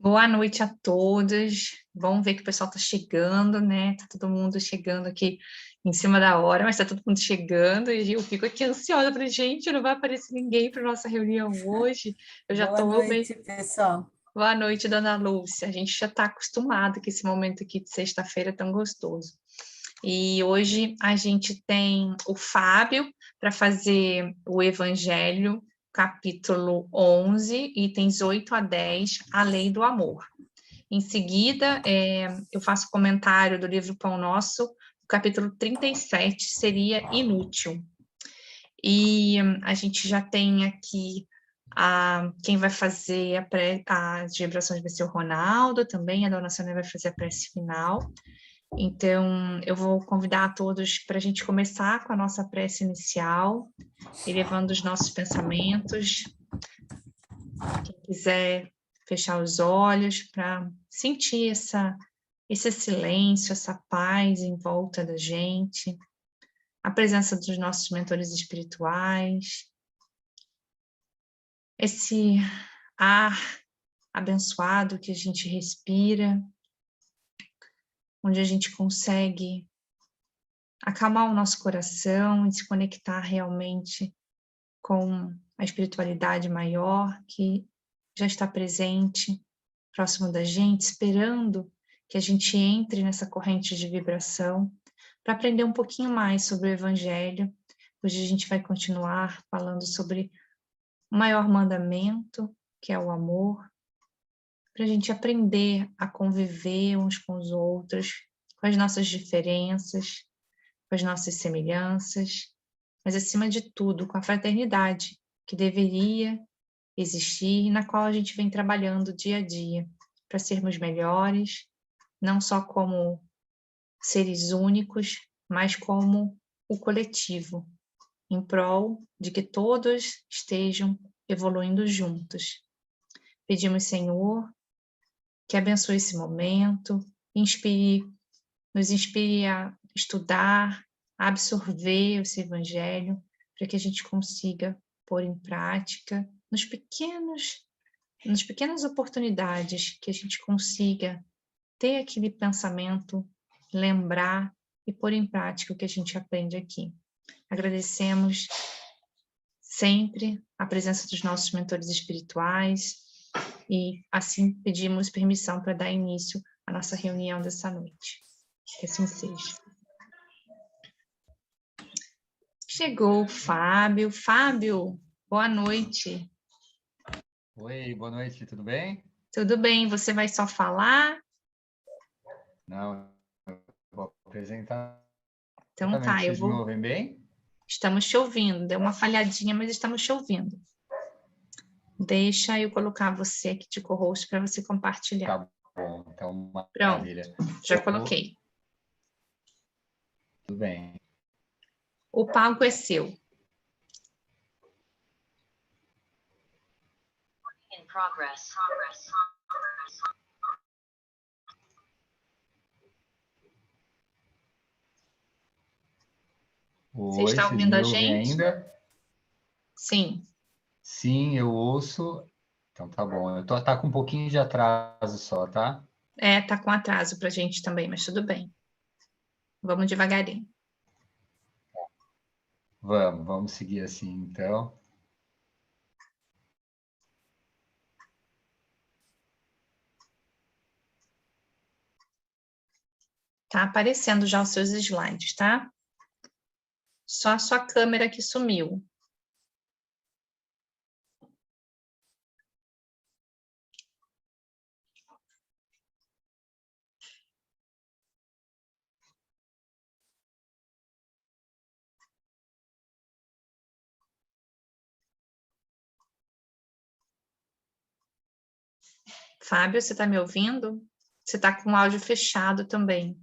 Boa noite a todos. Vamos ver que o pessoal está chegando, né? Tá todo mundo chegando aqui em cima da hora, mas tá todo mundo chegando e eu fico aqui ansiosa. Falei, gente, não vai aparecer ninguém para nossa reunião hoje. Eu já Boa tô meio... noite, pessoal. Boa noite, dona Lúcia. A gente já está acostumado com esse momento aqui de sexta-feira tão gostoso. E hoje a gente tem o Fábio para fazer o Evangelho, capítulo 11, itens 8 a 10, a lei do amor. Em seguida, eu faço comentário do livro Pão Nosso, o capítulo 37 seria inútil. E a gente já tem aqui quem vai fazer as vibrações vai ser o Ronaldo também, a dona Sônia vai fazer a prece final. Então, eu vou convidar a todos para a gente começar com a nossa prece inicial, elevando os nossos pensamentos. Quem quiser fechar os olhos para sentir esse silêncio, essa paz em volta da gente, a presença dos nossos mentores espirituais, esse ar abençoado que a gente respira, onde a gente consegue acalmar o nosso coração e se conectar realmente com a espiritualidade maior que já está presente, próximo da gente, esperando que a gente entre nessa corrente de vibração para aprender um pouquinho mais sobre o Evangelho. Hoje a gente vai continuar falando sobre o maior mandamento, que é o amor, para a gente aprender a conviver uns com os outros, com as nossas diferenças, com as nossas semelhanças, mas acima de tudo com a fraternidade que deveria existir e na qual a gente vem trabalhando dia a dia para sermos melhores, não só como seres únicos, mas como o coletivo, em prol de que todos estejam evoluindo juntos. Pedimos, Senhor, que abençoe esse momento, nos inspire a estudar, a absorver esse Evangelho, para que a gente consiga pôr em prática nas pequenas oportunidades que a gente consiga ter aquele pensamento, lembrar e pôr em prática o que a gente aprende aqui. Agradecemos sempre a presença dos nossos mentores espirituais e assim pedimos permissão para dar início à nossa reunião dessa noite. Que assim seja. Chegou o Fábio. Fábio, boa noite. Oi, boa noite, tudo bem? Tudo bem, você vai só falar? Não, eu vou apresentar. Então tá, Vocês me ouvem bem? Estamos te ouvindo, deu uma falhadinha, mas estamos te ouvindo. Deixa eu colocar você aqui de co-host para você compartilhar. Tá bom, então maravilha. Pronto, já coloquei. Tudo bem. O palco é seu. In progress. Você Oi, está vocês ouvindo me a ouvem gente? ainda? Sim. Sim, eu ouço. Então tá bom. Eu tá com um pouquinho de atraso só, tá? Tá com atraso para a gente também, mas tudo bem. Vamos devagarinho. Vamos seguir assim, então. Tá aparecendo já os seus slides, tá? Só a sua câmera que sumiu. Fábio, você está me ouvindo? Você está com o áudio fechado também.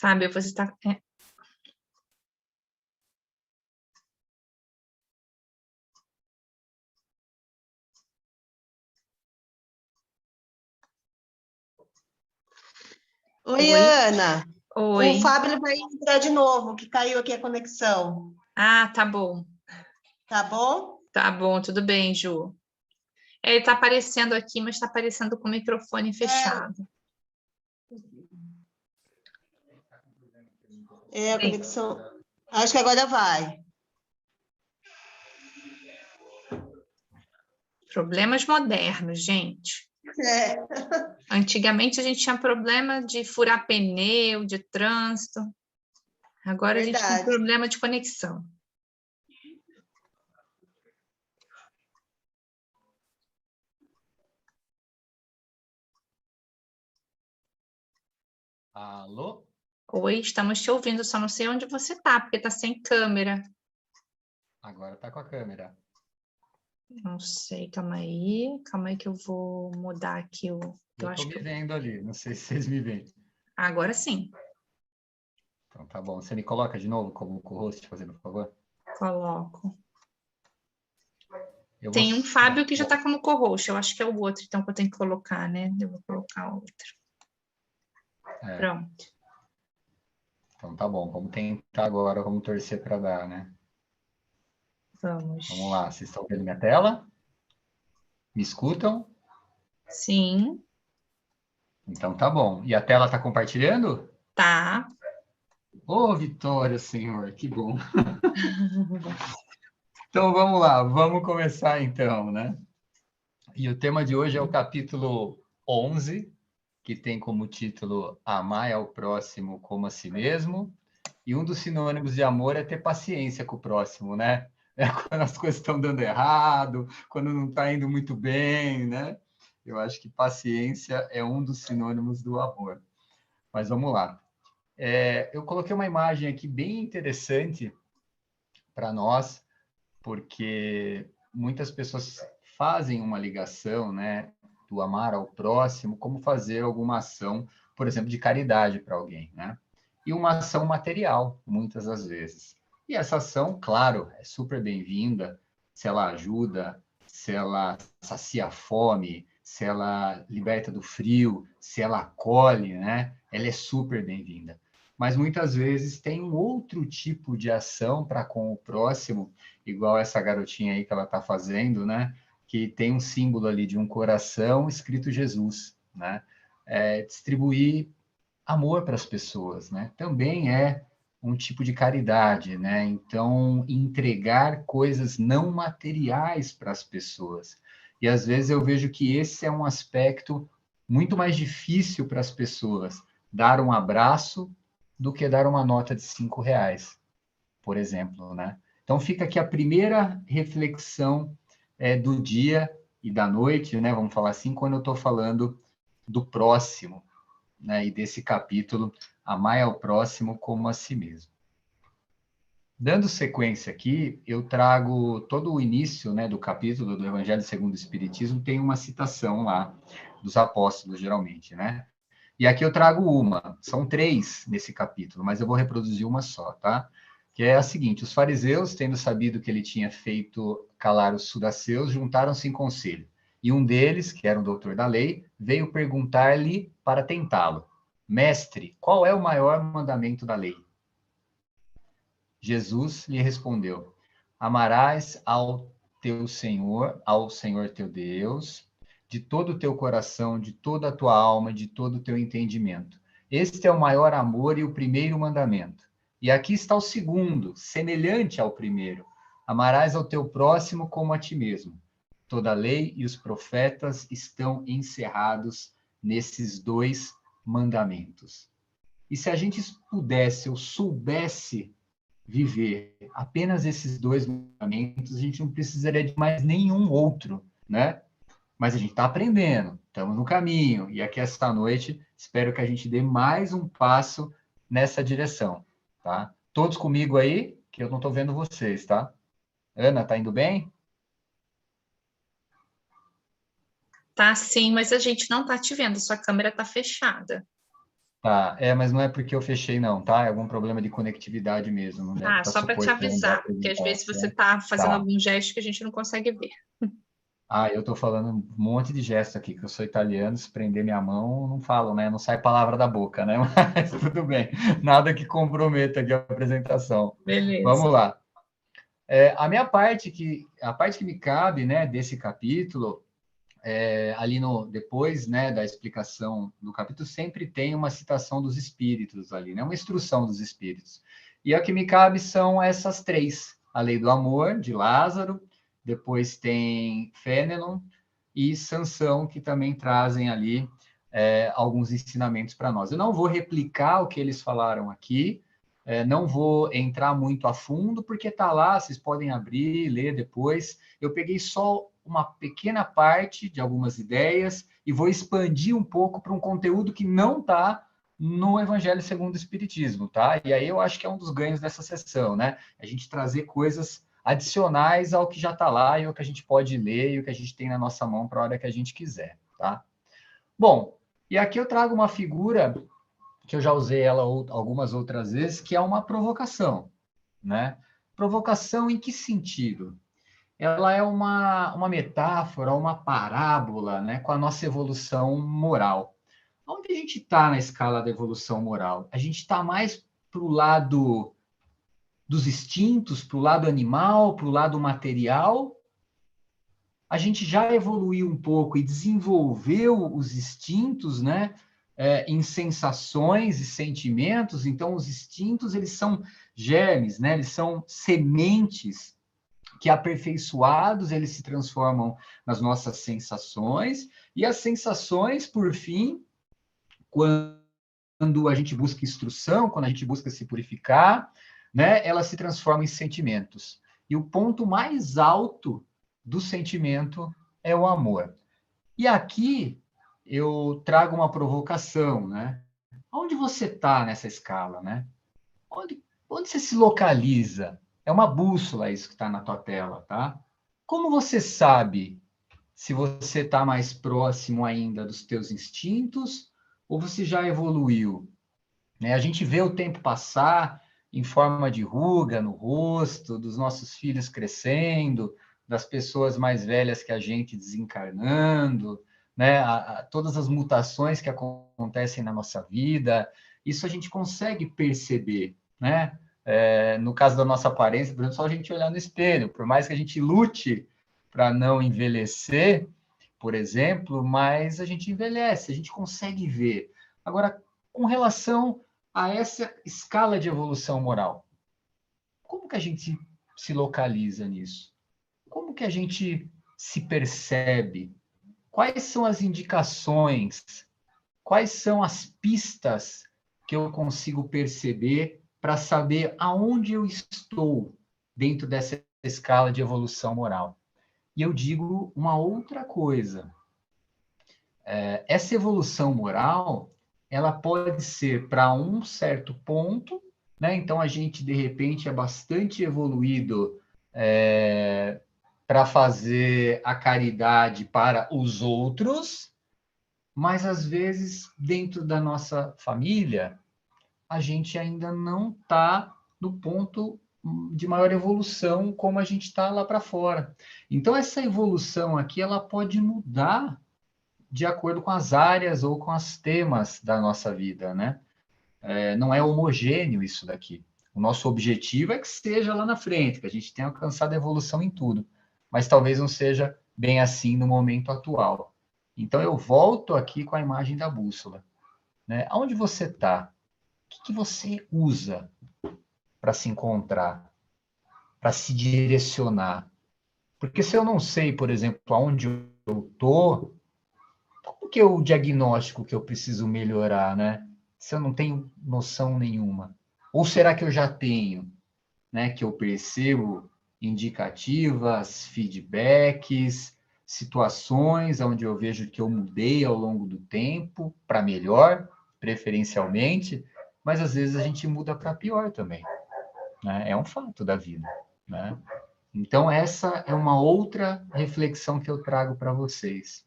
Fábio, você está... Oi, Oi. Ana. Oi. O Fábio vai entrar de novo, que caiu aqui a conexão. Ah, tá bom. Tá bom? Tá bom, tudo bem, Ju. Ele está aparecendo aqui, mas está aparecendo com o microfone fechado. A Sim. conexão. Acho que agora vai. Problemas modernos, gente. É. Antigamente a gente tinha problema de furar pneu, de trânsito. Agora a gente tem Verdade. problema de conexão. Alô? Oi, estamos te ouvindo, só não sei onde você está, porque está sem câmera. Agora tá com a câmera. Não sei, calma aí que eu vou mudar aqui o... Eu acho tô me que vendo ali, não sei se vocês me veem. agora sim, Então tá bom. Você me coloca de novo como co-host, fazendo por favor? coloco. Eu Tem um vou... Fábio que já Bom, está como co-host, eu acho que é o outro, então, que eu tenho que colocar, né? Eu vou colocar outro. é, Pronto. então tá bom. Vamos tentar agora, vamos torcer para dar, né? Vamos. Vamos lá. Vocês estão vendo minha tela? Me escutam? Sim, Então tá bom. E a tela tá compartilhando? tá. Ô, Vitória, Senhor, que bom. Então vamos lá, vamos começar então, né? E o tema de hoje é o capítulo 11, que tem como título Amar ao próximo como a si mesmo. E um dos sinônimos de amor é ter paciência com o próximo, né? É quando as coisas estão dando errado, quando não está indo muito bem, né? Eu acho que paciência é um dos sinônimos do amor. Mas vamos lá. Eu coloquei uma imagem aqui bem interessante para nós, porque muitas pessoas fazem uma ligação, né, do amar ao próximo, como fazer alguma ação, por exemplo, de caridade para alguém, né? E uma ação material, muitas das vezes. E essa ação, claro, é super bem-vinda, se ela ajuda, se ela sacia a fome, se ela liberta do frio, se ela acolhe, né? Ela é super bem-vinda. Mas muitas vezes tem um outro tipo de ação para com o próximo, igual essa garotinha aí que ela está fazendo, né? Que tem um símbolo ali de um coração escrito Jesus, né? Distribuir amor para as pessoas, né? Também é um tipo de caridade, né? Então, entregar coisas não materiais para as pessoas. E às vezes eu vejo que esse é um aspecto muito mais difícil para as pessoas, dar um abraço do que dar uma nota de R$ 5, por exemplo, né? Então fica aqui a primeira reflexão do dia e da noite, né? Vamos falar assim, quando eu estou falando do próximo, né? E desse capítulo, amar ao próximo como a si mesmo. Dando sequência aqui, eu trago todo o início, né, do capítulo do Evangelho segundo o Espiritismo, tem uma citação lá dos apóstolos, geralmente, né? E aqui eu trago uma, são 3 nesse capítulo, mas eu vou reproduzir uma só, tá? Que é a seguinte: os fariseus, tendo sabido que ele tinha feito calar os saduceus, juntaram-se em conselho. E um deles, que era um doutor da lei, veio perguntar-lhe para tentá-lo: Mestre, qual é o maior mandamento da lei? Jesus lhe respondeu: Amarás ao Senhor teu Deus, de todo o teu coração, de toda a tua alma, de todo o teu entendimento. Este é o maior amor e o primeiro mandamento. E aqui está o segundo, semelhante ao primeiro: amarás ao teu próximo como a ti mesmo. Toda a lei e os profetas estão encerrados nesses 2 mandamentos. E se a gente pudesse ou soubesse viver apenas esses 2 mandamentos, a gente não precisaria de mais nenhum outro, né? Mas a gente está aprendendo, estamos no caminho, e aqui esta noite espero que a gente dê mais um passo nessa direção, tá? Todos comigo aí, que eu não estou vendo vocês, tá? Ana, tá indo bem? Tá sim, mas a gente não tá te vendo, sua câmera tá fechada. Tá, mas não é porque eu fechei não, tá? É algum problema de conectividade mesmo, não deve estar Só para te suportando a avisar, porque às vezes você apresentação. está fazendo Tá. algum gesto que a gente não consegue ver. Eu estou falando um monte de gesto aqui, que eu sou italiano, se prender minha mão, não falo, né? Não sai palavra da boca, né? Mas tudo bem, nada que comprometa aqui a apresentação. Beleza. Vamos lá. A parte que me cabe, né, desse capítulo, ali depois, né, da explicação do capítulo, sempre tem uma citação dos espíritos ali, né? Uma instrução dos espíritos. E a que me cabe são essas três: a lei do amor, de Lázaro, depois tem Fénelon e Sansão, que também trazem ali alguns ensinamentos para nós. Eu não vou replicar o que eles falaram aqui, não vou entrar muito a fundo, porque está lá, vocês podem abrir, ler depois. Eu peguei só uma pequena parte de algumas ideias e vou expandir um pouco para um conteúdo que não está no Evangelho segundo o Espiritismo, tá? E aí eu acho que é um dos ganhos dessa sessão, né? A gente trazer coisas adicionais ao que já está lá e o que a gente pode ler e o que a gente tem na nossa mão para a hora que a gente quiser, tá? Bom, e aqui eu trago uma figura que eu já usei ela algumas outras vezes, que é uma provocação, né? Provocação em que sentido? Ela é uma metáfora, uma parábola, né, com a nossa evolução moral. Onde a gente está na escala da evolução moral? A gente está mais para o lado dos instintos, para o lado animal, para o lado material? A gente já evoluiu um pouco e desenvolveu os instintos, né, em sensações e sentimentos. Então, os instintos, eles são germes, né, eles são sementes que, aperfeiçoados, eles se transformam nas nossas sensações, e as sensações, por fim, quando a gente busca instrução, quando a gente busca se purificar, né, elas se transformam em sentimentos. E o ponto mais alto do sentimento é o amor. E aqui eu trago uma provocação, né? Onde você está nessa escala, né? Onde você se localiza? É uma bússola isso que está na tua tela, tá? Como você sabe se você está mais próximo ainda dos teus instintos ou você já evoluiu? Né? A gente vê o tempo passar em forma de ruga no rosto, dos nossos filhos crescendo, das pessoas mais velhas que a gente desencarnando, né? Todas as mutações que acontecem na nossa vida, isso a gente consegue perceber, né? No caso da nossa aparência, por exemplo, só a gente olhar no espelho, por mais que a gente lute para não envelhecer, por exemplo, mas a gente envelhece, a gente consegue ver. Agora, com relação a essa escala de evolução moral, como que a gente se localiza nisso? Como que a gente se percebe? Quais são as indicações? Quais são as pistas que eu consigo perceber para saber aonde eu estou dentro dessa escala de evolução moral? E eu digo uma outra coisa. Essa evolução moral, ela pode ser para um certo ponto, né? Então a gente de repente é bastante evoluído para fazer a caridade para os outros, mas às vezes dentro da nossa família a gente ainda não está no ponto de maior evolução como a gente está lá para fora. Então essa evolução aqui ela pode mudar de acordo com as áreas ou com os temas da nossa vida, né? Não é homogêneo isso daqui. O nosso objetivo é que seja lá na frente, que a gente tenha alcançado a evolução em tudo, mas talvez não seja bem assim no momento atual. Então eu volto aqui com a imagem da bússola, né? Aonde você está? O que você usa para se encontrar, para se direcionar? Porque se eu não sei, por exemplo, aonde eu estou, como que é o diagnóstico que eu preciso melhorar, né? Se eu não tenho noção nenhuma. Ou será que eu já tenho, né? Que eu percebo indicativas, feedbacks, situações onde eu vejo que eu mudei ao longo do tempo, para melhor, preferencialmente, mas às vezes a gente muda para pior também, né? É um fato da vida, né? Então, essa é uma outra reflexão que eu trago para vocês.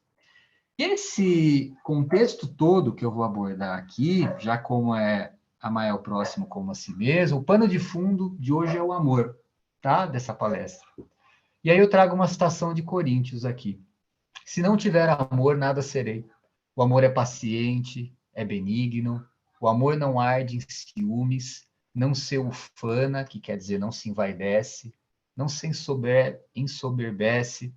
Esse contexto todo que eu vou abordar aqui, já como é amar ao próximo como a si mesmo, o pano de fundo de hoje é o amor, tá? Dessa palestra. E aí eu trago uma citação de Coríntios aqui. Se não tiver amor, nada serei. O amor é paciente, é benigno. O amor não arde em ciúmes, não se ufana, que quer dizer não se envaidece, não se ensoberbece,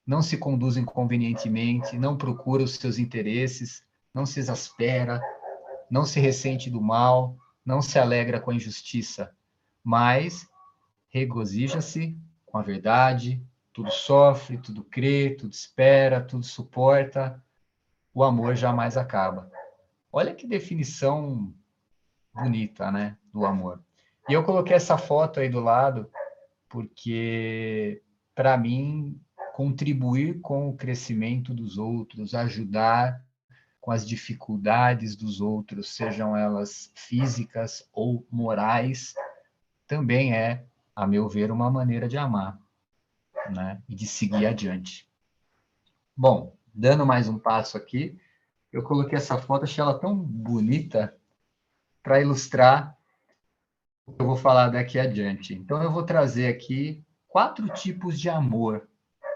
não se conduz inconvenientemente, não procura os seus interesses, não se exaspera, não se ressente do mal, não se alegra com a injustiça, mas regozija-se com a verdade, tudo sofre, tudo crê, tudo espera, tudo suporta. O amor jamais acaba. Olha que definição bonita, né, do amor. E eu coloquei essa foto aí do lado porque, para mim, contribuir com o crescimento dos outros, ajudar com as dificuldades dos outros, sejam elas físicas ou morais, também é, a meu ver, uma maneira de amar, né? E de seguir adiante. Bom, dando mais um passo aqui, eu coloquei essa foto, achei ela tão bonita para ilustrar o que eu vou falar daqui adiante. Então, eu vou trazer aqui 4 tipos de amor,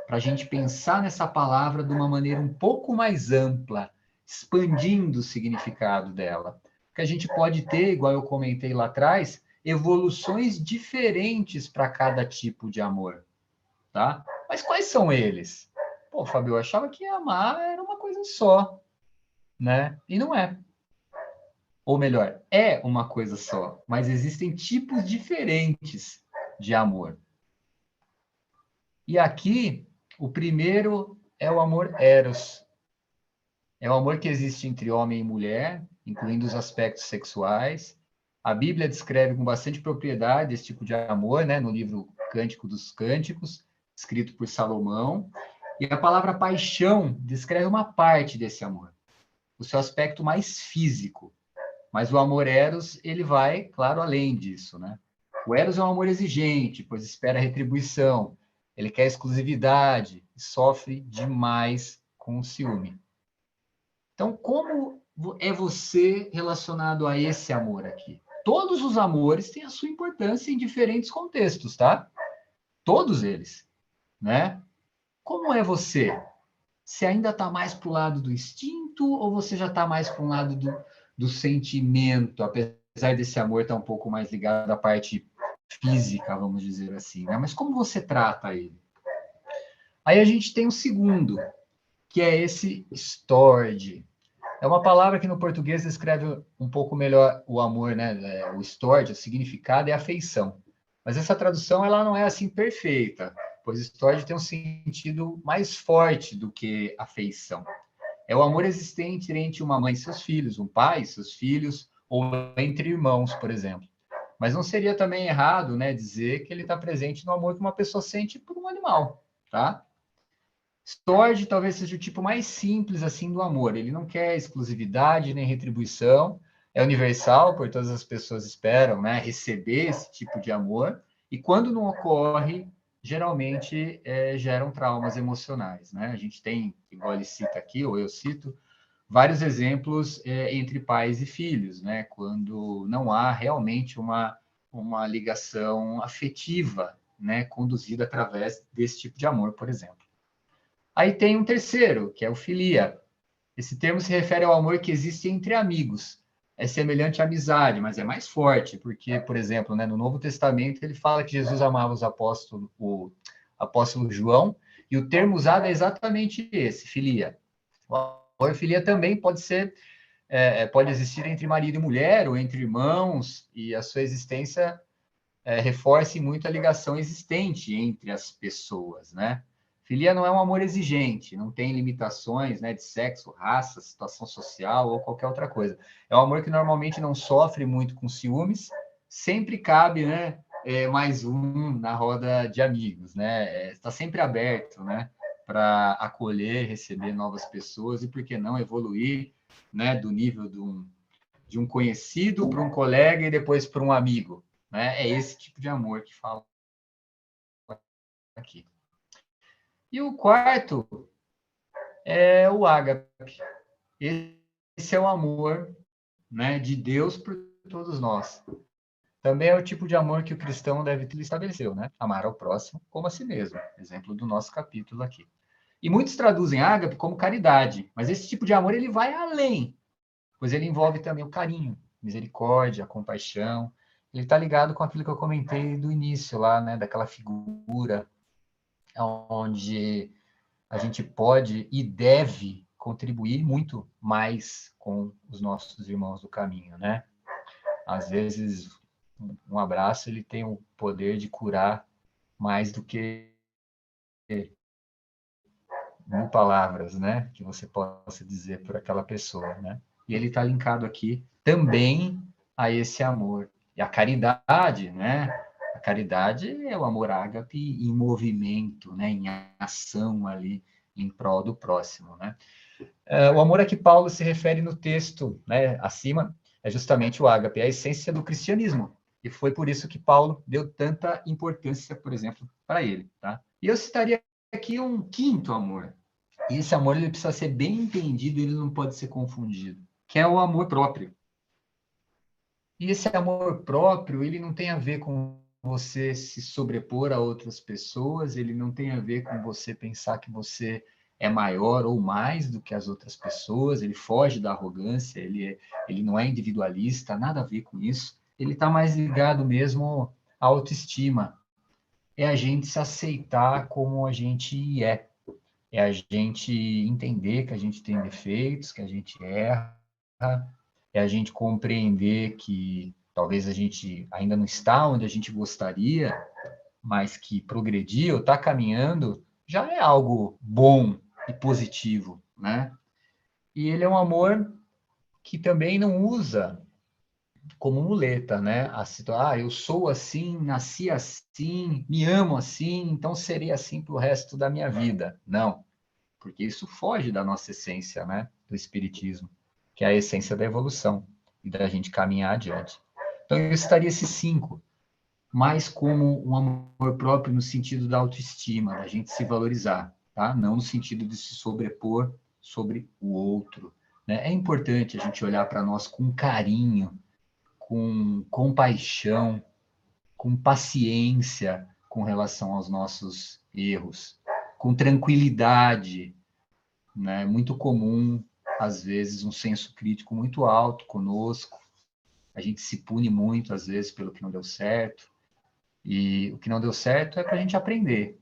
para a gente pensar nessa palavra de uma maneira um pouco mais ampla, expandindo o significado dela. Porque a gente pode ter, igual eu comentei lá atrás, evoluções diferentes para cada tipo de amor, tá? Mas quais são eles? Pô, Fábio, eu achava que amar era uma coisa só, né? E não é. Ou melhor, é uma coisa só, mas existem tipos diferentes de amor. E aqui, o primeiro é o amor eros. É o amor que existe entre homem e mulher, incluindo os aspectos sexuais. A Bíblia descreve com bastante propriedade esse tipo de amor, né, no livro Cântico dos Cânticos, escrito por Salomão. E a palavra paixão descreve uma parte desse amor, o seu aspecto mais físico. Mas o amor eros, ele vai, claro, além disso, né? O eros é um amor exigente, pois espera retribuição. Ele quer exclusividade e sofre demais com o ciúme. Então, como é você relacionado a esse amor aqui? Todos os amores têm a sua importância em diferentes contextos, tá? Todos eles, né? Como é você? Você ainda está mais para o lado do instinto ou você já está mais para um lado do sentimento, apesar desse amor estar um pouco mais ligado à parte física, vamos dizer assim, né? Mas como você trata ele? Aí a gente tem o segundo, que é esse storge. É uma palavra que no português descreve um pouco melhor o amor, né? O storge, o significado é afeição. Mas essa tradução ela não é assim perfeita, pois storge tem um sentido mais forte do que afeição. É o amor existente entre uma mãe e seus filhos, um pai e seus filhos, ou entre irmãos, por exemplo. Mas não seria também errado, né, dizer que ele está presente no amor que uma pessoa sente por um animal, tá? Storge talvez seja o tipo mais simples assim do amor. Ele não quer exclusividade nem retribuição. É universal, por todas as pessoas esperam, né, receber esse tipo de amor. E quando não ocorre, geralmente geram traumas emocionais, né? A gente tem, igual ele cita aqui, ou eu cito, vários exemplos entre pais e filhos, né? Quando não há realmente uma ligação afetiva, né, conduzida através desse tipo de amor, por exemplo. Aí tem um terceiro, que é o filia. Esse termo se refere ao amor que existe entre amigos. É semelhante à amizade, mas é mais forte, porque, por exemplo, né, no Novo Testamento ele fala que Jesus amava o apóstolo João, e o termo usado é exatamente esse, filia. O amor filia também pode existir entre marido e mulher, ou entre irmãos, e a sua existência reforce muito a ligação existente entre as pessoas, né? Filia não é um amor exigente, não tem limitações, né, de sexo, raça, situação social ou qualquer outra coisa. É um amor que normalmente não sofre muito com ciúmes, sempre cabe, né, mais um na roda de amigos, né? Está sempre aberto, né, para acolher, receber novas pessoas e, por que não, evoluir, né, do nível de um conhecido para um colega e depois para um amigo, né? É esse tipo de amor que fala aqui. E o quarto é o ágape. Esse é o amor, né, de Deus por todos nós. Também é o tipo de amor que o cristão deve ter estabelecido, né? Amar ao próximo como a si mesmo. Exemplo do nosso capítulo aqui. E muitos traduzem ágape como caridade, mas esse tipo de amor ele vai além, pois ele envolve também o carinho, misericórdia, a compaixão. Ele está ligado com aquilo que eu comentei do início lá, né? Daquela figura onde a gente pode e deve contribuir muito mais com os nossos irmãos do caminho, né? Às vezes, um abraço ele tem o poder de curar mais do que 1000 palavras, né? Que você possa dizer por aquela pessoa, né? E ele está linkado aqui também a esse amor. E a caridade, né? A caridade é o amor ágape em movimento, né? Em ação ali, em prol do próximo, né? O amor a que Paulo se refere no texto, né, acima, é justamente o ágape, é a essência do cristianismo. E foi por isso que Paulo deu tanta importância, por exemplo, para ele, tá? E eu citaria aqui um quinto amor. E esse amor ele precisa ser bem entendido, ele não pode ser confundido, que é o amor próprio. E esse amor próprio, ele não tem a ver com você se sobrepor a outras pessoas, ele não tem a ver com você pensar que você é maior ou mais do que as outras pessoas, ele foge da arrogância, ele não é individualista, nada a ver com isso. Ele está mais ligado mesmo à autoestima. É a gente se aceitar como a gente é. É a gente entender que a gente tem defeitos, que a gente erra, é a gente compreender que talvez a gente ainda não está onde a gente gostaria, mas que progredir ou está caminhando já é algo bom e positivo, né? E ele é um amor que também não usa como muleta, né? Eu sou assim, nasci assim, me amo assim, então serei assim para o resto da minha vida. Não, porque isso foge da nossa essência, né? Do espiritismo, que é a essência da evolução e da gente caminhar adiante. Então, eu estaria esses 5, mais como um amor próprio no sentido da autoestima, da gente se valorizar, tá? Não no sentido de se sobrepor sobre o outro, né? É importante a gente olhar para nós com carinho, com compaixão, com paciência com relação aos nossos erros, com tranquilidade, né? É muito comum, às vezes, um senso crítico muito alto conosco. A gente se pune muito, às vezes, pelo que não deu certo. E o que não deu certo é para a gente aprender.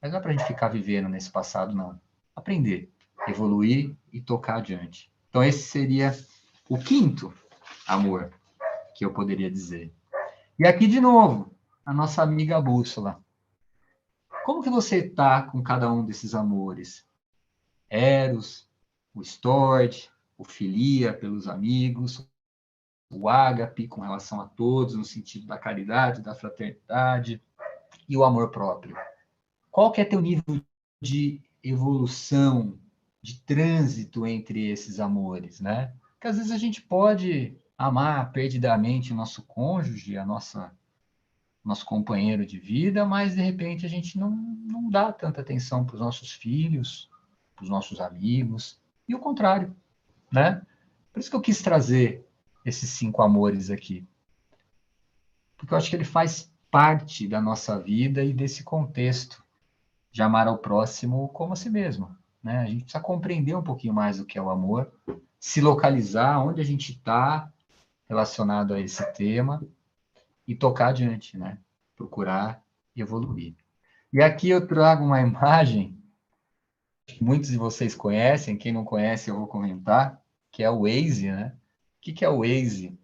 Mas não é para a gente ficar vivendo nesse passado, não. Aprender, evoluir e tocar adiante. Então, esse seria o quinto amor que eu poderia dizer. E aqui, de novo, a nossa amiga bússola. Como que você está com cada um desses amores? Eros, o Storge, o Filia pelos amigos, o ágape com relação a todos, no sentido da caridade, da fraternidade, e o amor próprio. Qual que é teu nível de evolução, de trânsito entre esses amores, né? Porque às vezes a gente pode amar perdidamente o nosso cônjuge, nosso companheiro de vida, mas de repente a gente não dá tanta atenção para os nossos filhos, para os nossos amigos, e o contrário, né? Por isso que eu quis trazer esses 5 amores aqui. Porque eu acho que ele faz parte da nossa vida e desse contexto de amar ao próximo como a si mesmo, né? A gente precisa compreender um pouquinho mais o que é o amor, se localizar onde a gente está relacionado a esse tema e tocar adiante, né? Procurar evoluir. E aqui eu trago uma imagem que muitos de vocês conhecem, quem não conhece eu vou comentar, que é o Waze, né? O que é o Waze?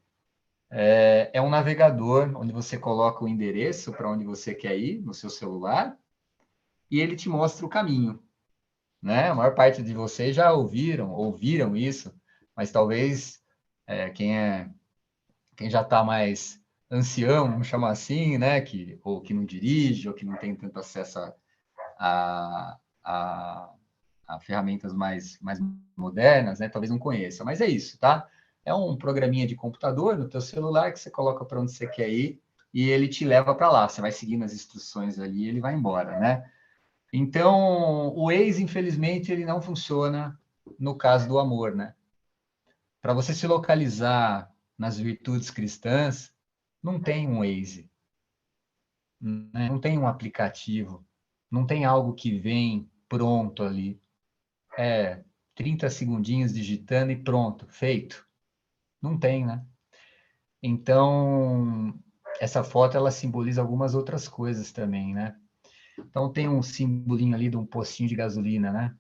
É um navegador onde você coloca o endereço para onde você quer ir no seu celular e ele te mostra o caminho, né? A maior parte de vocês já ouviram isso, mas talvez quem já está mais ancião, vamos chamar assim, né? Ou que não dirige, ou que não tem tanto acesso a, a, a ferramentas mais modernas, né? Talvez não conheça, mas é isso, tá? É um programinha de computador no teu celular que você coloca para onde você quer ir e ele te leva para lá. Você vai seguindo as instruções ali e ele vai embora, né? Então, o Waze, infelizmente, ele não funciona no caso do amor, né? Para você se localizar nas virtudes cristãs, não tem um Waze, né? Não tem um aplicativo, não tem algo que vem pronto ali. 30 segundinhos digitando e pronto, feito. Não tem, né? Então, essa foto, ela simboliza algumas outras coisas também, né? Então, tem um simbolinho ali de um postinho de gasolina, né?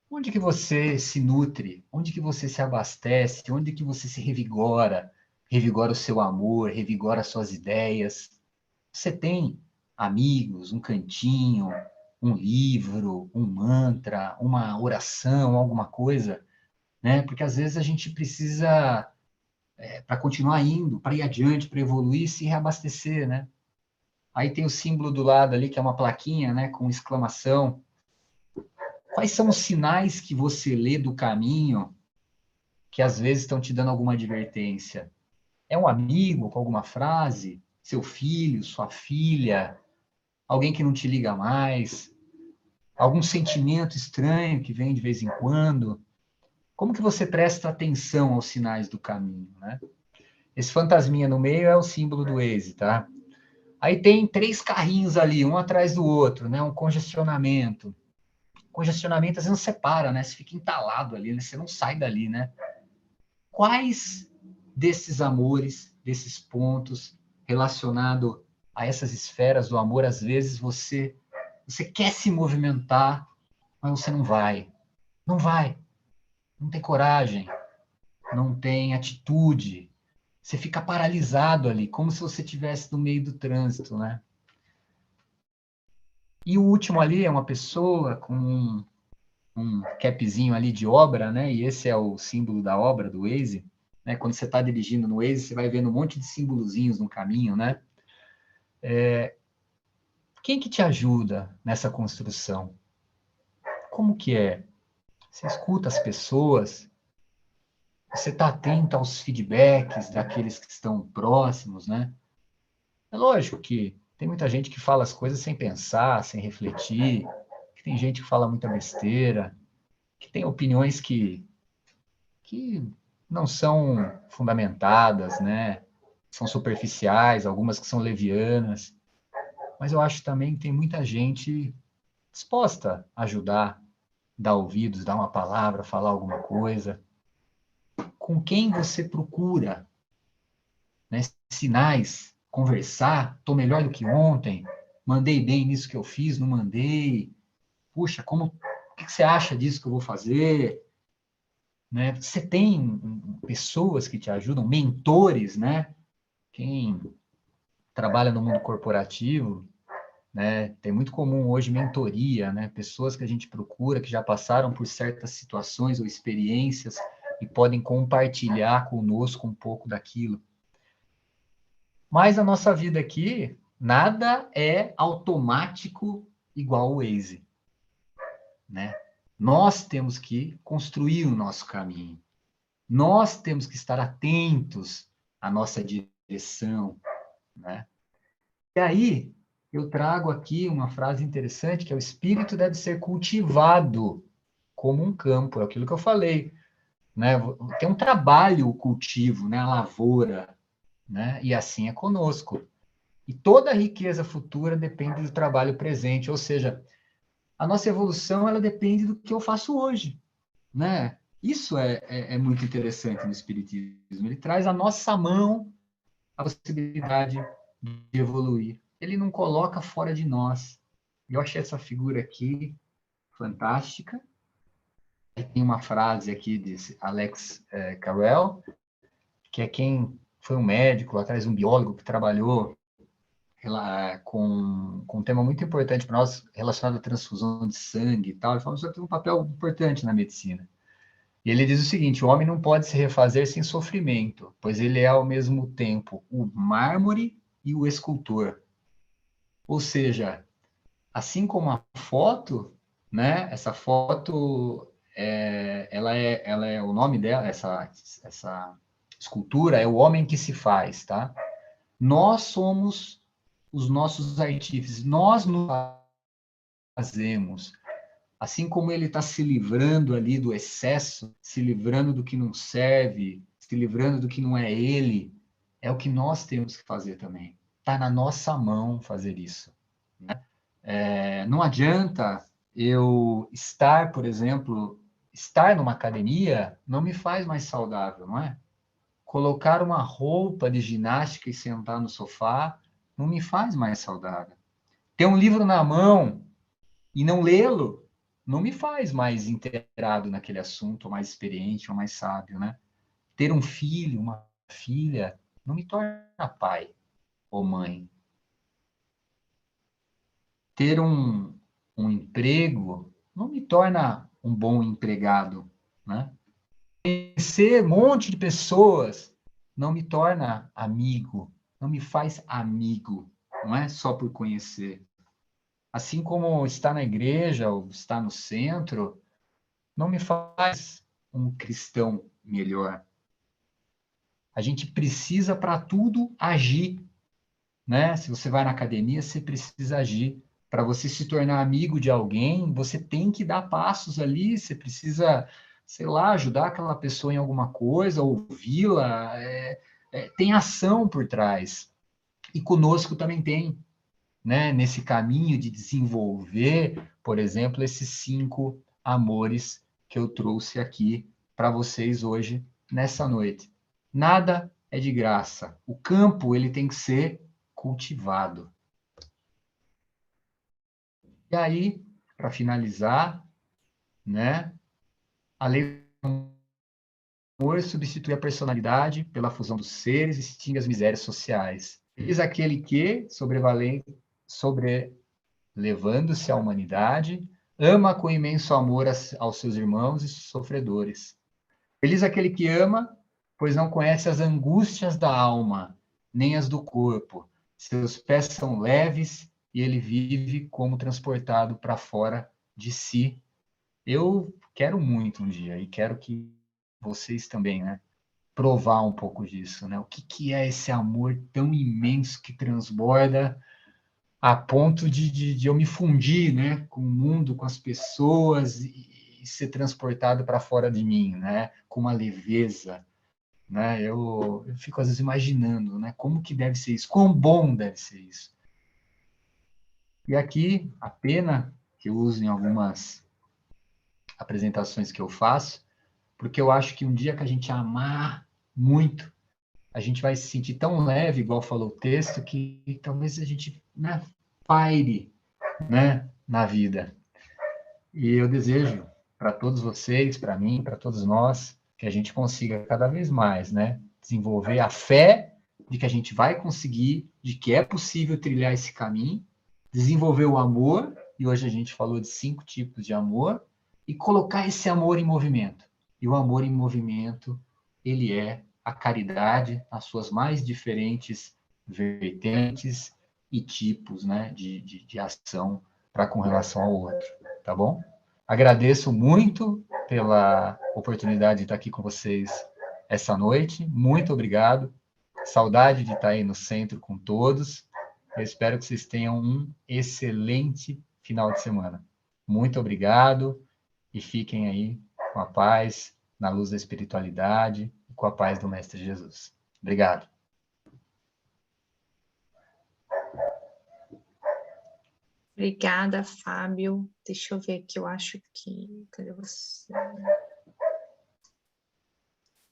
Onde que você se nutre? Onde que você se abastece? Onde que você se revigora? Revigora o seu amor, revigora as suas ideias. Você tem amigos, um cantinho, um livro, um mantra, uma oração, alguma coisa, né? Porque às vezes a gente precisa, para continuar indo, para ir adiante, para evoluir, se reabastecer, né? Aí tem o símbolo do lado ali, que é uma plaquinha, né, com exclamação. Quais são os sinais que você lê do caminho que às vezes estão te dando alguma advertência? É um amigo com alguma frase? Seu filho, sua filha? Alguém que não te liga mais? Algum sentimento estranho que vem de vez em quando? Como que você presta atenção aos sinais do caminho, né? Esse fantasminha no meio é o símbolo do Waze, tá? Aí tem 3 carrinhos ali, um atrás do outro, né? Um congestionamento. Congestionamento às vezes não separa, né? Você fica entalado ali, né? Você não sai dali, né? Quais desses amores, desses pontos relacionados a essas esferas do amor, às vezes você quer se movimentar, mas você não vai. Não vai. Não tem coragem, não tem atitude. Você fica paralisado ali, como se você estivesse no meio do trânsito, né? E o último ali é uma pessoa com um capzinho ali de obra, né? E esse é o símbolo da obra do Waze, né? Quando você está dirigindo no Waze, você vai vendo um monte de símbolozinhos no caminho, né? Quem que te ajuda nessa construção? Como que é? Você escuta as pessoas? Você está atento aos feedbacks daqueles que estão próximos, né? É lógico que tem muita gente que fala as coisas sem pensar, sem refletir, que tem gente que fala muita besteira, que tem opiniões que não são fundamentadas, né? São superficiais, algumas que são levianas. Mas eu acho também que tem muita gente disposta a ajudar, dar ouvidos, dar uma palavra, falar alguma coisa. Com quem você procura, né? Sinais, conversar, estou melhor do que ontem, mandei bem nisso que eu fiz, não mandei. Puxa, o que você acha disso que eu vou fazer? Né? Você tem pessoas que te ajudam, mentores, né? Quem trabalha no mundo corporativo, né? Tem muito comum hoje mentoria, né? Pessoas que a gente procura que já passaram por certas situações ou experiências e podem compartilhar conosco um pouco daquilo. Mas a nossa vida aqui, nada é automático igual o Waze, né? Nós temos que construir o nosso caminho. Nós temos que estar atentos à nossa direção, né? E aí, eu trago aqui uma frase interessante, que é: o espírito deve ser cultivado como um campo, é aquilo que eu falei, né? Tem um trabalho o cultivo, né? A lavoura, né? E assim é conosco. E toda a riqueza futura depende do trabalho presente, ou seja, a nossa evolução, ela depende do que eu faço hoje, né? Isso é muito interessante no Espiritismo. Ele traz à nossa mão a possibilidade de evoluir. Ele não coloca fora de nós. Eu achei essa figura aqui fantástica. E tem uma frase aqui de Alex Carrel, que é quem foi um médico, atrás um biólogo que trabalhou com um tema muito importante para nós, relacionado à transfusão de sangue e tal. Ele falou que isso tem um papel importante na medicina. E ele diz o seguinte: o homem não pode se refazer sem sofrimento, pois ele é ao mesmo tempo o mármore e o escultor. Ou seja, assim como a foto, né? Essa foto, ela é o nome dela, essa escultura é o homem que se faz, tá? Nós somos os nossos artífices, nós nos fazemos. Assim como ele está se livrando ali do excesso, se livrando do que não serve, se livrando do que não é ele, é o que nós temos que fazer também. Está na nossa mão fazer isso. Né? Não adianta eu estar, por exemplo, estar numa academia não me faz mais saudável, não é? Colocar uma roupa de ginástica e sentar no sofá não me faz mais saudável. Ter um livro na mão e não lê-lo não me faz mais inteirado naquele assunto, ou mais experiente, ou mais sábio, né? Ter um filho, uma filha, não me torna pai ou mãe. Ter um emprego não me torna um bom empregado, né? Conhecer um monte de pessoas não me torna amigo, não me faz amigo, não é só por conhecer. Assim como estar na igreja ou estar no centro, não me faz um cristão melhor. A gente precisa para tudo agir, né? Se você vai na academia, você precisa agir. Para você se tornar amigo de alguém, você tem que dar passos ali, você precisa, sei lá, ajudar aquela pessoa em alguma coisa, ouvi-la, tem ação por trás. E conosco também tem, né? Nesse caminho de desenvolver, por exemplo, esses 5 amores que eu trouxe aqui para vocês hoje, nessa noite. Nada é de graça. O campo, ele tem que ser cultivado. E aí, para finalizar, né, a lei do amor substitui a personalidade pela fusão dos seres e extingue as misérias sociais. Eis aquele que, sobrelevando-se à humanidade, ama com imenso amor aos seus irmãos e sofredores. Feliz aquele que ama, pois não conhece as angústias da alma, nem as do corpo. Seus pés são leves e ele vive como transportado para fora de si. Eu quero muito um dia, e quero que vocês também, né? Provar um pouco disso, né? O que é esse amor tão imenso que transborda a ponto de eu me fundir, né, com o mundo, com as pessoas e ser transportado para fora de mim, né, com uma leveza, né? Eu fico às vezes imaginando, né, como que deve ser isso, quão bom deve ser isso. E aqui a pena que eu uso em algumas apresentações que eu faço, porque eu acho que um dia que a gente amar muito, a gente vai se sentir tão leve, igual falou o texto, que talvez a gente, né, paire, né, na vida. E eu desejo para todos vocês, para mim, para todos nós, que a gente consiga cada vez mais, né, desenvolver a fé de que a gente vai conseguir, de que é possível trilhar esse caminho, desenvolver o amor, e hoje a gente falou de 5 tipos de amor, e colocar esse amor em movimento. E o amor em movimento, ele é a caridade nas suas mais diferentes vertentes e tipos, né, de ação para com relação ao outro, tá bom? Agradeço muito pela oportunidade de estar aqui com vocês essa noite. Muito obrigado. Saudade de estar aí no centro com todos. Eu espero que vocês tenham um excelente final de semana. Muito obrigado e fiquem aí com a paz, na luz da espiritualidade e com a paz do Mestre Jesus. Obrigado. Obrigada, Fábio. Deixa eu ver aqui, eu acho que... Cadê você?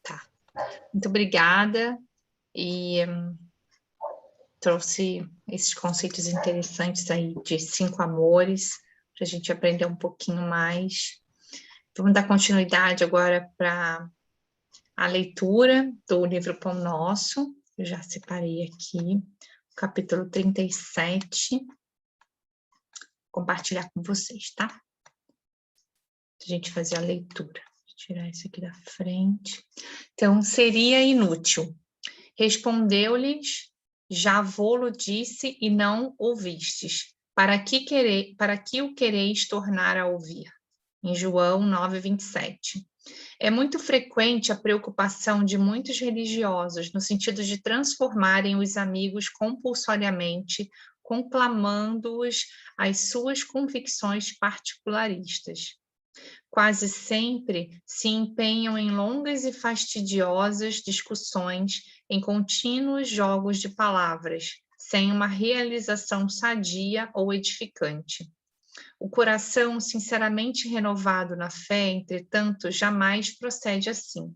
Tá. Muito obrigada. E trouxe esses conceitos interessantes aí de 5 amores, para a gente aprender um pouquinho mais. Vamos dar continuidade agora para a leitura do livro Pão Nosso. Eu já separei aqui, capítulo 37. Compartilhar com vocês, tá? A gente fazer a leitura. Vou tirar isso aqui da frente. Então, seria inútil. Respondeu-lhes, já vô-lo disse e não ouvistes. Para que o quereis tornar a ouvir? Em João 9:27. É muito frequente a preocupação de muitos religiosos no sentido de transformarem os amigos compulsoriamente conclamando-os às suas convicções particularistas. Quase sempre se empenham em longas e fastidiosas discussões, em contínuos jogos de palavras, sem uma realização sadia ou edificante. O coração sinceramente renovado na fé, entretanto, jamais procede assim.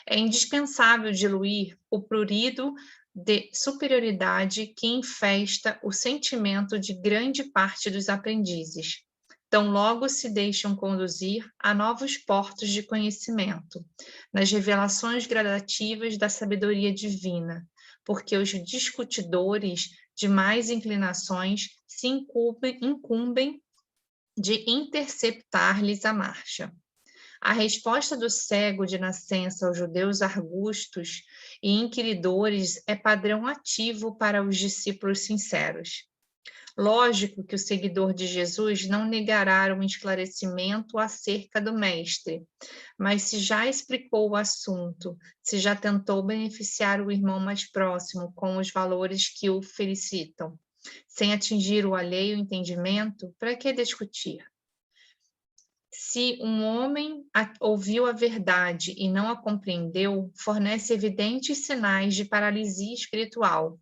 É indispensável diluir o prurido de superioridade que infesta o sentimento de grande parte dos aprendizes. Tão logo se deixam conduzir a novos portos de conhecimento, nas revelações gradativas da sabedoria divina, porque os discutidores de mais inclinações se incumbem de interceptar-lhes a marcha. A resposta do cego de nascença aos judeus argustos e inquiridores é padrão ativo para os discípulos sinceros. Lógico que o seguidor de Jesus não negará um esclarecimento acerca do Mestre, mas se já explicou o assunto, se já tentou beneficiar o irmão mais próximo com os valores que o felicitam, sem atingir o alheio entendimento, para que discutir? Se um homem ouviu a verdade e não a compreendeu, fornece evidentes sinais de paralisia espiritual.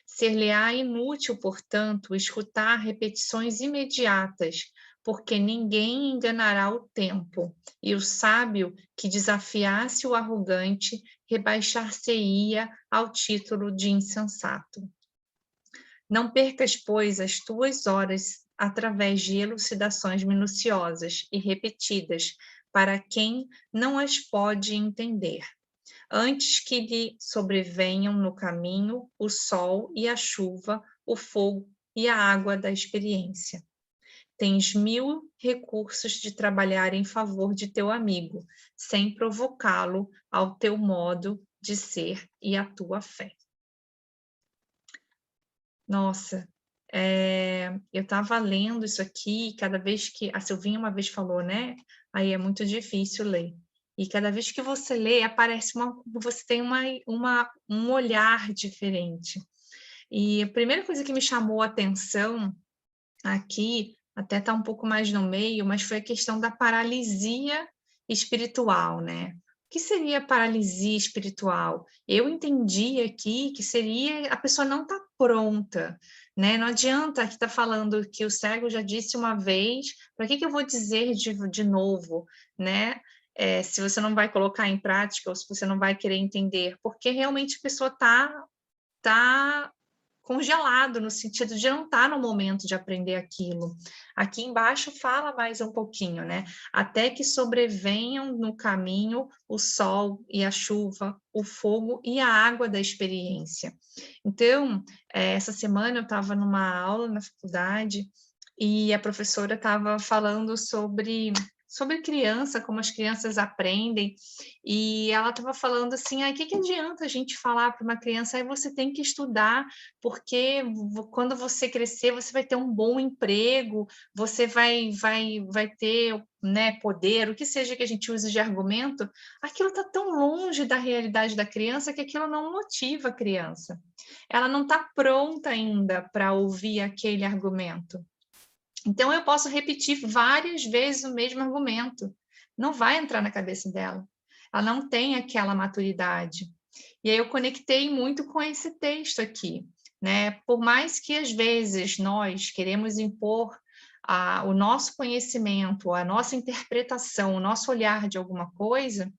Ser-lhe-á inútil, portanto, escutar repetições imediatas, porque ninguém enganará o tempo, e o sábio que desafiasse o arrogante rebaixar-se-ia ao título de insensato. Não percas, pois, as tuas horas através de elucidações minuciosas e repetidas para quem não as pode entender, antes que lhe sobrevenham no caminho o sol e a chuva, o fogo e a água da experiência. Tens 1000 recursos de trabalhar em favor de teu amigo, sem provocá-lo ao teu modo de ser e à tua fé. Nossa, eu estava lendo isso aqui, cada vez que a Silvinha uma vez falou, né? Aí é muito difícil ler. E cada vez que você lê, aparece você tem um olhar diferente. E a primeira coisa que me chamou a atenção aqui, até está um pouco mais no meio, mas foi a questão da paralisia espiritual, né? O que seria paralisia espiritual? Eu entendi aqui que seria a pessoa não está pronta, né? Não adianta que está falando que o cego já disse uma vez, para que eu vou dizer de novo, né? Se você não vai colocar em prática ou se você não vai querer entender, porque realmente a pessoa tá congelado, no sentido de não estar no momento de aprender aquilo. Aqui embaixo fala mais um pouquinho, né? Até que sobrevenham no caminho o sol e a chuva, o fogo e a água da experiência. Então, essa semana eu estava numa aula na faculdade e a professora estava falando sobre criança, como as crianças aprendem, e ela estava falando assim, o que adianta a gente falar para uma criança, aí você tem que estudar, porque quando você crescer, você vai ter um bom emprego, você vai ter, né, poder, o que seja que a gente use de argumento, aquilo está tão longe da realidade da criança que aquilo não motiva a criança. Ela não está pronta ainda para ouvir aquele argumento. Então, eu posso repetir várias vezes o mesmo argumento. Não vai entrar na cabeça dela. Ela não tem aquela maturidade. E aí eu conectei muito com esse texto aqui, né? Por mais que, às vezes, nós queremos impor o nosso conhecimento, a nossa interpretação, o nosso olhar de alguma coisa,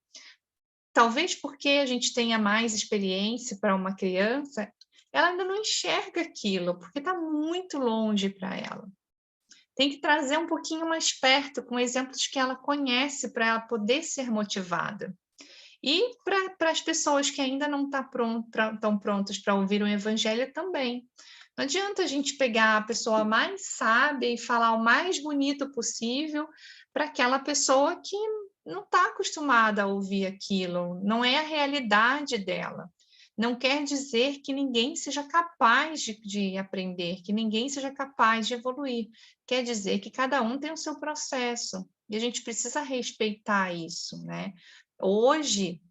talvez porque a gente tenha mais experiência para uma criança, ela ainda não enxerga aquilo, porque está muito longe para ela. Tem que trazer um pouquinho mais perto, com exemplos que ela conhece, para ela poder ser motivada. E para as pessoas que ainda não estão prontas para ouvir o evangelho também. Não adianta a gente pegar a pessoa mais sábia e falar o mais bonito possível para aquela pessoa que não está acostumada a ouvir aquilo, não é a realidade dela. Não quer dizer que ninguém seja capaz de aprender, que ninguém seja capaz de evoluir. Quer dizer que cada um tem o seu processo e a gente precisa respeitar isso, né? Hoje,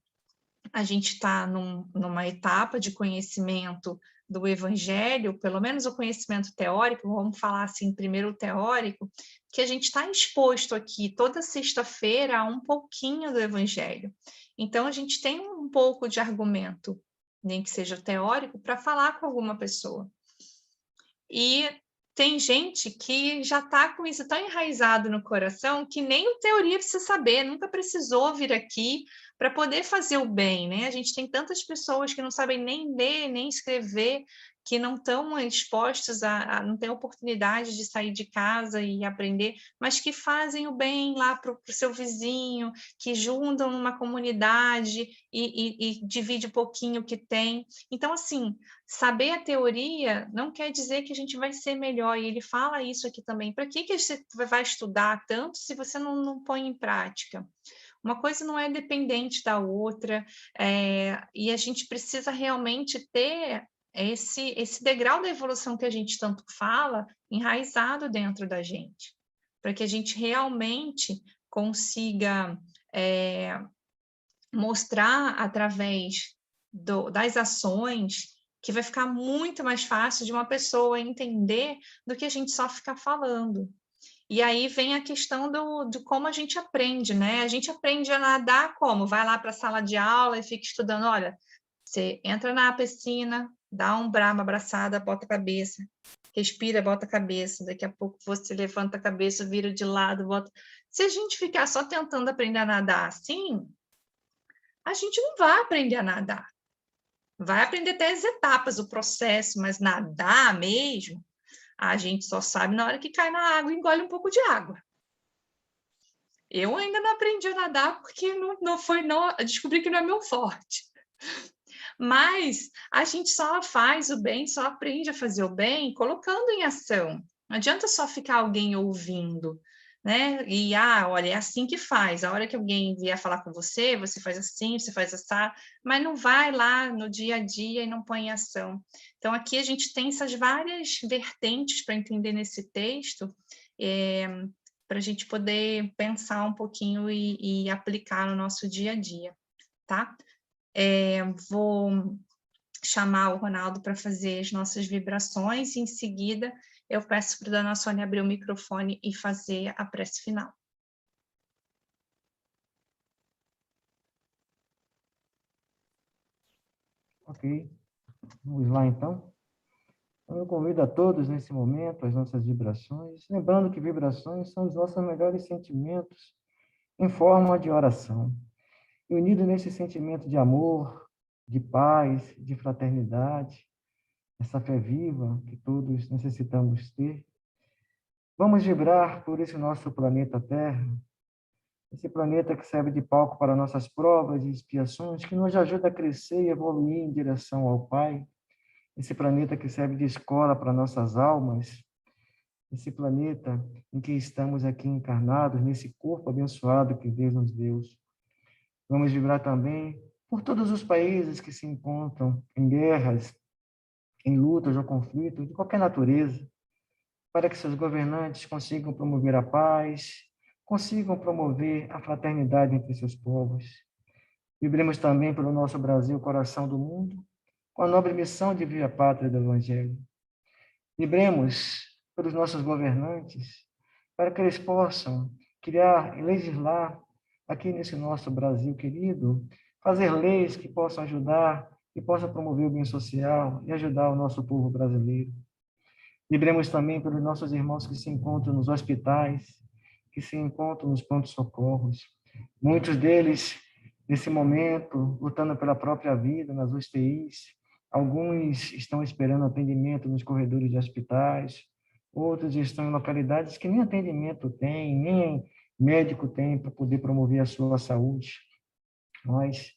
a gente está numa etapa de conhecimento do Evangelho, pelo menos o conhecimento teórico, vamos falar assim, primeiro o teórico, que a gente está exposto aqui toda sexta-feira a um pouquinho do Evangelho. Então, a gente tem um pouco de argumento, nem que seja teórico, para falar com alguma pessoa. E tem gente que já está com isso tão enraizado no coração que nem o teoria precisa saber, nunca precisou vir aqui para poder fazer o bem, né? A gente tem tantas pessoas que não sabem nem ler, nem escrever, que não estão expostas não têm oportunidade de sair de casa e aprender, mas que fazem o bem lá para o seu vizinho, que juntam numa comunidade e divide um pouquinho o que tem. Então, assim, saber a teoria não quer dizer que a gente vai ser melhor, e ele fala isso aqui também. Para que você vai estudar tanto se você não põe em prática? Uma coisa não é dependente da outra, e a gente precisa realmente ter esse degrau da evolução que a gente tanto fala enraizado dentro da gente, para que a gente realmente consiga mostrar através das ações que vai ficar muito mais fácil de uma pessoa entender do que a gente só ficar falando. E aí vem a questão de como a gente aprende, né? A gente aprende a nadar como? Vai lá para a sala de aula e fica estudando. Olha, você entra na piscina, dá uma abraçada, bota a cabeça, respira, bota a cabeça. Daqui a pouco você levanta a cabeça, vira de lado, bota. Se a gente ficar só tentando aprender a nadar assim, a gente não vai aprender a nadar. Vai aprender até as etapas, o processo, mas nadar mesmo, a gente só sabe na hora que cai na água e engole um pouco de água. Eu ainda não aprendi a nadar porque descobri que não é meu forte. Mas a gente só faz o bem, só aprende a fazer o bem colocando em ação. Não adianta só ficar alguém ouvindo, né? E, olha, é assim que faz. A hora que alguém vier falar com você, você faz assim, você faz assim, mas não vai lá no dia a dia e não põe em ação. Então, aqui a gente tem essas várias vertentes para entender nesse texto, para a gente poder pensar um pouquinho e aplicar no nosso dia a dia, tá? Vou chamar o Ronaldo para fazer as nossas vibrações e, em seguida, eu peço para a dona Sônia abrir o microfone e fazer a prece final. Ok, vamos lá então. Eu convido a todos nesse momento as nossas vibrações, lembrando que vibrações são os nossos melhores sentimentos em forma de oração. E unido nesse sentimento de amor, de paz, de fraternidade, essa fé viva que todos necessitamos ter, vamos vibrar por esse nosso planeta Terra, esse planeta que serve de palco para nossas provas e expiações, que nos ajuda a crescer e evoluir em direção ao Pai, esse planeta que serve de escola para nossas almas, esse planeta em que estamos aqui encarnados, nesse corpo abençoado que Deus nos deu. Vamos vibrar também por todos os países que se encontram em guerras, em lutas ou conflitos de qualquer natureza, para que seus governantes consigam promover a paz, consigam promover a fraternidade entre seus povos. Vibremos também pelo nosso Brasil, coração do mundo, com a nobre missão de vir a pátria do Evangelho. Vibremos pelos nossos governantes, para que eles possam criar e legislar aqui nesse nosso Brasil querido, fazer leis que possam ajudar, que possam promover o bem social e ajudar o nosso povo brasileiro. Vibremos também pelos nossos irmãos que se encontram nos hospitais, que se encontram nos prontos-socorros. Muitos deles, nesse momento, lutando pela própria vida, nas UTIs. Alguns estão esperando atendimento nos corredores de hospitais, outros estão em localidades que nem atendimento tem, nem médico tem para poder promover a sua saúde. Nós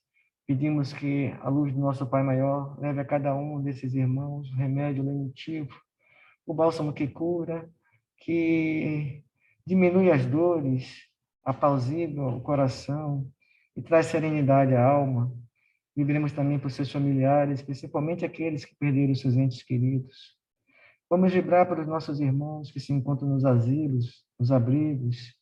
pedimos que a luz do nosso Pai Maior leve a cada um desses irmãos o remédio lenitivo, o bálsamo que cura, que diminui as dores, apazigua o coração e traz serenidade à alma. Vibremos também por seus familiares, principalmente aqueles que perderam seus entes queridos. Vamos vibrar pelos nossos irmãos que se encontram nos asilos, nos abrigos,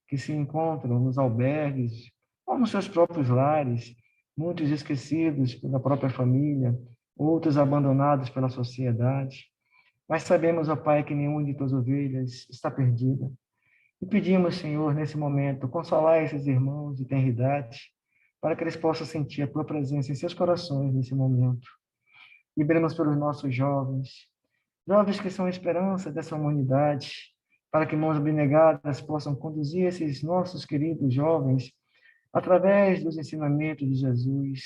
que se encontram nos albergues, ou nos seus próprios lares, muitos esquecidos pela própria família, outros abandonados pela sociedade. Mas sabemos, ó Pai, que nenhuma de tuas ovelhas está perdida. E pedimos, Senhor, nesse momento, consolar esses irmãos de tenridade, para que eles possam sentir a tua presença em seus corações nesse momento. Vibremos pelos nossos jovens, jovens que são a esperança dessa humanidade, para que mãos abnegadas possam conduzir esses nossos queridos jovens através dos ensinamentos de Jesus,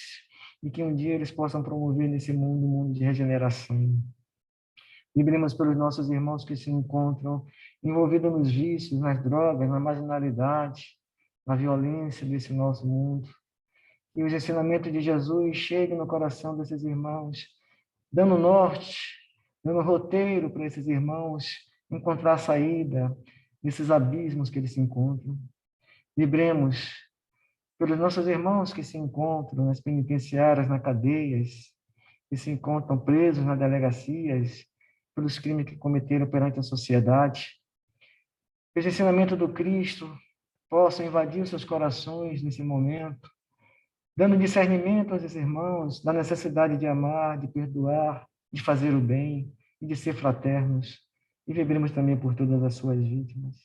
e que um dia eles possam promover nesse mundo um mundo de regeneração. Vibremos pelos nossos irmãos que se encontram envolvidos nos vícios, nas drogas, na marginalidade, na violência desse nosso mundo. Que os ensinamentos de Jesus cheguem no coração desses irmãos, dando norte, dando roteiro para esses irmãos encontrar saída desses abismos que eles se encontram. Vibremos pelos nossos irmãos que se encontram nas penitenciárias, nas cadeias, que se encontram presos nas delegacias, pelos crimes que cometeram perante a sociedade. Que os ensinamentos do Cristo possam invadir os seus corações nesse momento, dando discernimento aos irmãos da necessidade de amar, de perdoar, de fazer o bem e de ser fraternos. E vibremos também por todas as suas vítimas.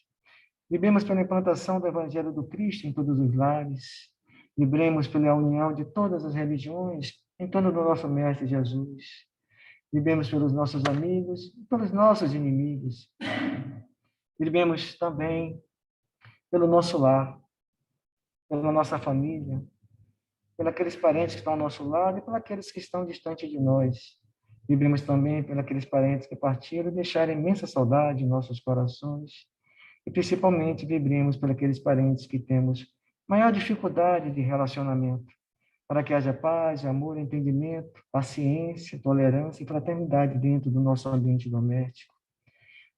Vibremos pela implantação do Evangelho do Cristo em todos os lares. Vibremos pela união de todas as religiões em torno do nosso Mestre Jesus. Vibremos pelos nossos amigos e pelos nossos inimigos. Vibremos também pelo nosso lar, pela nossa família, pelos aqueles parentes que estão ao nosso lado e pelos aqueles que estão distantes de nós. Vibremos também pelos aqueles parentes que partiram e deixaram imensa saudade em nossos corações. E principalmente vibremos pelos aqueles parentes que temos maior dificuldade de relacionamento, para que haja paz, amor, entendimento, paciência, tolerância e fraternidade dentro do nosso ambiente doméstico.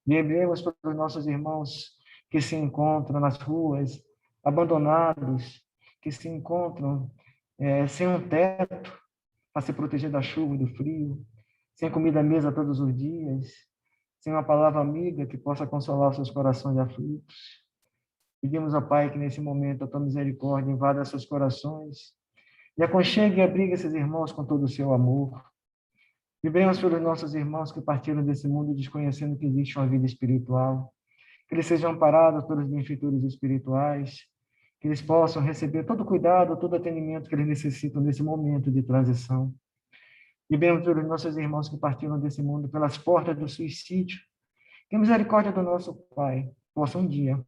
Vibremos pelos nossos irmãos que se encontram nas ruas, abandonados, que se encontram sem um teto para se proteger da chuva e do frio, sem comida à mesa todos os dias, sem uma palavra amiga que possa consolar os seus corações aflitos. Pedimos ao Pai que nesse momento a tua misericórdia invada seus corações e aconchegue e abrigue esses irmãos com todo o seu amor. Vibremos pelos nossos irmãos que partiram desse mundo desconhecendo que existe uma vida espiritual, que eles sejam amparados pelos benfeitores espirituais, que eles possam receber todo o cuidado, todo o atendimento que eles necessitam nesse momento de transição. Vibremos pelos nossos irmãos que partiram desse mundo pelas portas do suicídio, que a misericórdia do nosso Pai possa um dia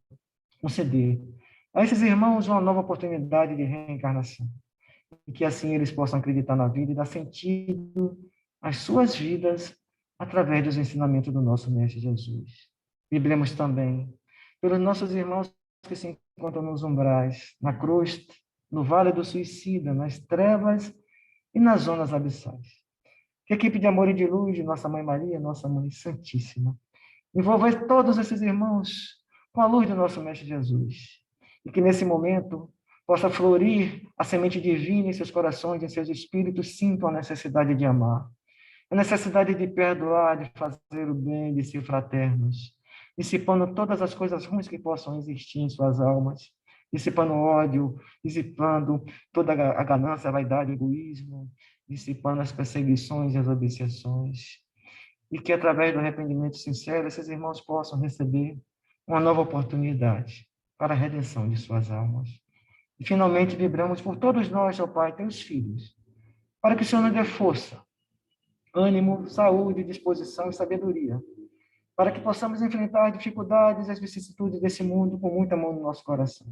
conceder a esses irmãos uma nova oportunidade de reencarnação, e que assim eles possam acreditar na vida e dar sentido às suas vidas através dos ensinamentos do nosso Mestre Jesus. Vibremos também pelos nossos irmãos que se encontram nos umbrais, na crosta, no vale do suicida, nas trevas e nas zonas abissais. Que a equipe de amor e de luz de nossa Mãe Maria, nossa Mãe Santíssima, envolva todos esses irmãos com a luz do nosso Mestre Jesus. E que nesse momento possa florir a semente divina em seus corações, em seus espíritos, sintam a necessidade de amar, a necessidade de perdoar, de fazer o bem, de ser fraternos, dissipando todas as coisas ruins que possam existir em suas almas, dissipando o ódio, dissipando toda a ganância, a vaidade, o egoísmo, dissipando as perseguições e as obsessões. E que, através do arrependimento sincero, esses irmãos possam receber uma nova oportunidade para a redenção de suas almas. E, finalmente, vibramos por todos nós, ó Pai, teus filhos, para que o Senhor nos dê força, ânimo, saúde, disposição e sabedoria, para que possamos enfrentar as dificuldades e as vicissitudes desse mundo com muita amor no nosso coração.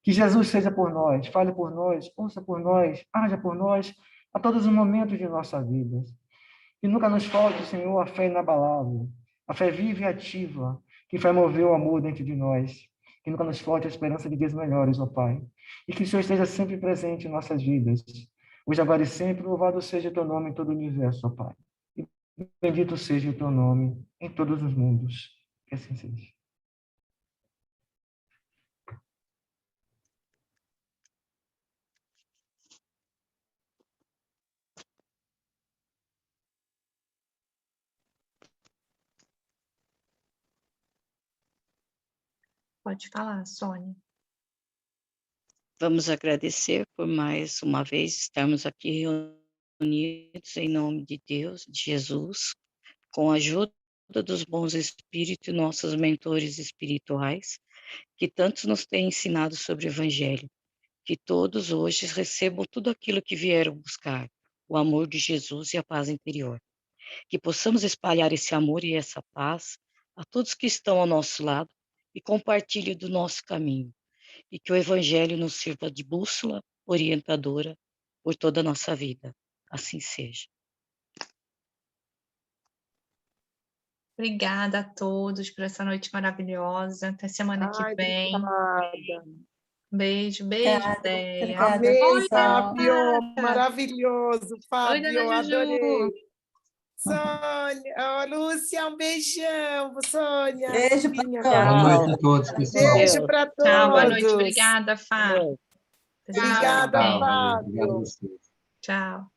Que Jesus seja por nós, fale por nós, ouça por nós, haja por nós a todos os momentos de nossa vida. Que nunca nos falte, Senhor, a fé inabalável, a fé viva e ativa, que vai mover o amor dentro de nós. Que nunca nos falte a esperança de dias melhores, ó Pai. E que o Senhor esteja sempre presente em nossas vidas. Hoje, agora e sempre, louvado seja o teu nome em todo o universo, ó Pai. E bendito seja o teu nome em todos os mundos. Que assim seja. Pode falar, Sônia. Vamos agradecer por mais uma vez estarmos aqui reunidos em nome de Deus, de Jesus, com a ajuda dos bons espíritos e nossos mentores espirituais, que tantos nos têm ensinado sobre o Evangelho. Que todos hoje recebam tudo aquilo que vieram buscar, o amor de Jesus e a paz interior. Que possamos espalhar esse amor e essa paz a todos que estão ao nosso lado e compartilhem do nosso caminho. E que o Evangelho nos sirva de bússola orientadora por toda a nossa vida. Assim seja. Obrigada a todos por essa noite maravilhosa. Até semana que vem. Obrigada. Beijo, beijo, Deia. Obrigada, Amém, Oi, Fábio. Dona. Maravilhoso, Oi, Fábio. Dona Juju. Adorei. Sônia, Lúcia, um beijão, Sônia. Beijo pra Minha todos. Boa noite a todos, pessoal. Beijo para todos. Tchau, boa noite. Obrigada, Fá. Boa noite. Obrigada, Tchau, Fábio. obrigado a vocês. Tchau.